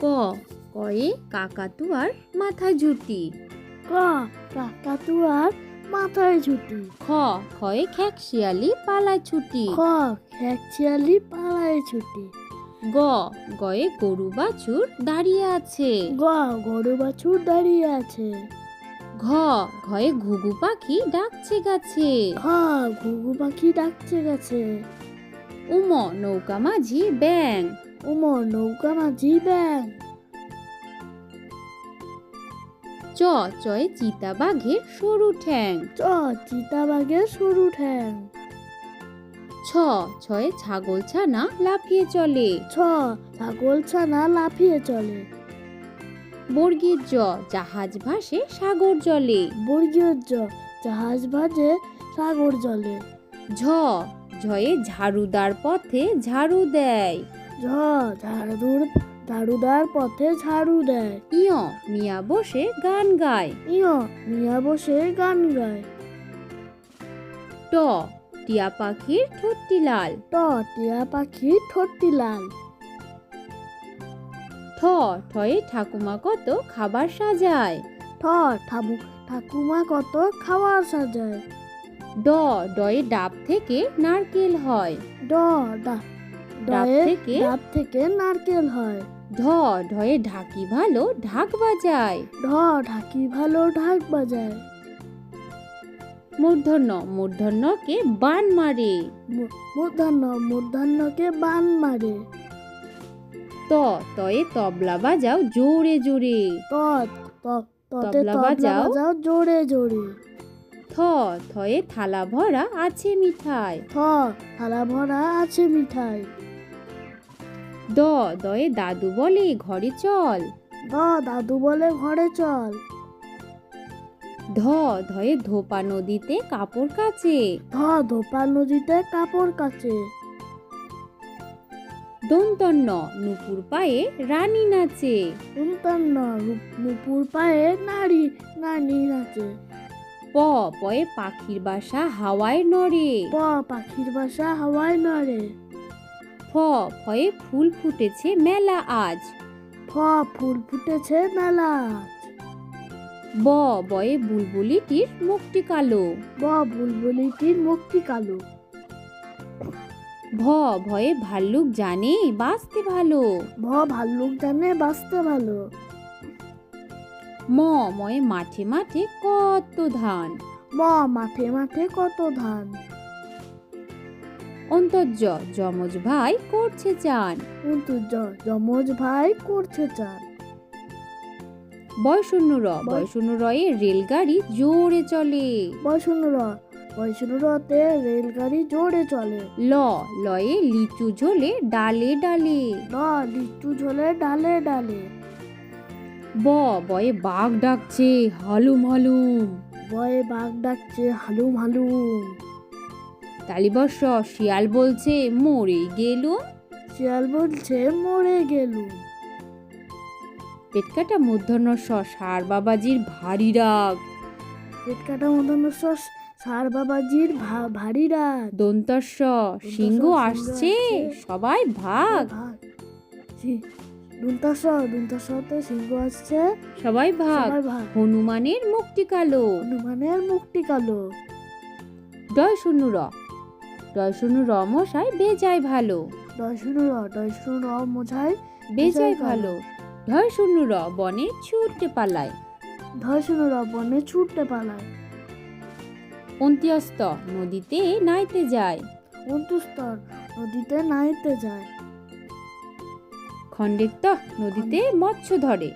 ক কয়ে কাকাতুয়ার মাথায় ঝুঁটি। ক কাকাতুয়ার মাথায় ঝুঁটি। খ খয়ে খেকশিয়ালি পালায় ছুটি। খ খেকশিয়ালি পালায় ছুটি। গ গয়ে গরু বাছুর দাঁড়িয়ে আছে। গ গরু বাছুর দাঁড়িয়ে আছে। ঘ ঘয়ে ঘুঘু পাখি ডাকছে গাছে। ঘ ঘুঘু পাখি ডাকছে গাছে। উম নৌকা মাঝি ব্যাং। উম নৌকা মাঝি ব্যাং। চ চয়ে চিতাবাঘের সরু ঠ্যাং। চ চিতাবাঘের সরু ঠ্যাং। ছ ছয়ে ছাগল ছানা লাফিয়ে চলে। ছ ছাগল ছানা লাফিয়ে চলে। বর্গীর জ জাহাজ ভাসে সাগর জলে। বর্গীয় জ জাহাজ ভাজে সাগর জলে। ঝ ঝয়ে ঝাড়ুদার পথে ঝাড়ু দেয়। ঝ ঝাড়ুদার পথে ঝাড়ু দেয়। ইয় মিয়া বসে গান গায়। ইয় মিয়া বসে গান গায়। ট টিয়া পাখির ঠোঁটটি লাল। ট টিয়া পাখি ঠোঁটটি লাল। ঠ ঠয়ে ঠাকুমা কত খাবার সাজায়। ঠ ঠাকুমা কত খাবার সাজায়। ড ডয়ে ডাব থেকে নারকেল হয়। ড ডাব থেকে নারকেল হয়। ঢ ঢয়ে ঢাকি ভালো ঢাক বাজায়। ঢ ঢাকি ভালো ঢাক বাজায়। মূর্ধন্যকে বান মারে। মূর্ধন্যকে বান মারে। ত তয়ে তবলা বাজাও জোরে জোরে। ততে তবলা বাজাও জোরে জোরে। থ থয়ে থালা ভরা আছে মিঠাই। থ থালা ভরা আছে মিঠাই। দ দয়ে দাদু বলে ঘরে চল। দাদু বলে ঘরে চল। ধ ধয়ে ধোপা নদীতে কাপড় কাচে। ধোপা নদীতে কাপড় কাচে। দন্তন্য নুপুর পায়ে রানী নাচে। নুপুর পায়ে নারী নাচে। পয়ে পাখির বাসা হাওয়ায় নড়ে। পাখির বাসা হাওয়ায় নড়ে। ফয়ে ফুল ফুটেছে মেলা আজ। ফুল ফুটেছে মেলা আজ। বয়ে বুলবুলিটির মুখটি কালো। বুলবুলিটির মুখটি কালো। ভয়ে ভাল্লুক জানে বাঁচতে ভালো। ভাল্লুক জানে বাঁচতে ভালো। ময়ে মাঠে মাঠে কত ধান। মাঠে মাঠে কত ধান। অন্তর্য যমজ ভাই করছে চান। যমজ ভাই করছে চান। বয়শূন্য রয়ে রেলগাড়ি জোরে চলে। বয়শূন্য রতে রেলগাড়ি জোরে চলে। লয়ে লিচু ঝোলে ডালে ডালে। লিচু ঝোলে ডালে ডালে। বয়ে বাঘ ডাকছে হালুম হালুম। বয়ে বাঘ ডাকছে হালুম হালুম। তালিবর্ষ শিয়াল বলছে মরে গেলুম। শিয়াল বলছে মরে গেলুম। পেটকাটা মূর্ধন্য ষাঁড় বাবাজির ভারী রাগ। পেটকাটা মূর্ধন্য ষাঁড় বাবাজির ভারী রাগ। দন্তস্ব সিংহ আসছে সবাই ভাগ। দন্তস্বতে সিংহ আসছে সবাই ভাগ। হনুমানের মুখটি কালো। ডয়শূন্য র মশাই বেজায় ভালো। ডয়শূন্য র মশাই বেজায় ভালো। ঢয়শূন্য র বনে ছুটতে পালায়। অন্ত্যস্ত নদীতে নাইতে যায়। খণ্ডেক্ত নদীতে মৎস্য ধরে।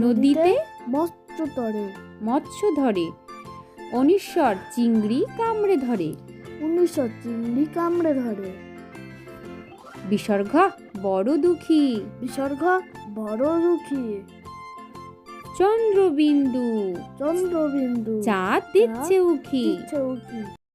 নদীতে মৎস্য ধরে। অনিশ্বর চিংড়ি কামড়ে ধরে। বিসর্গ বড় দুঃখী। চন্দ্রবিন্দু চন্দ্রবিন্দু চাঁদ দিচ্ছে উখি।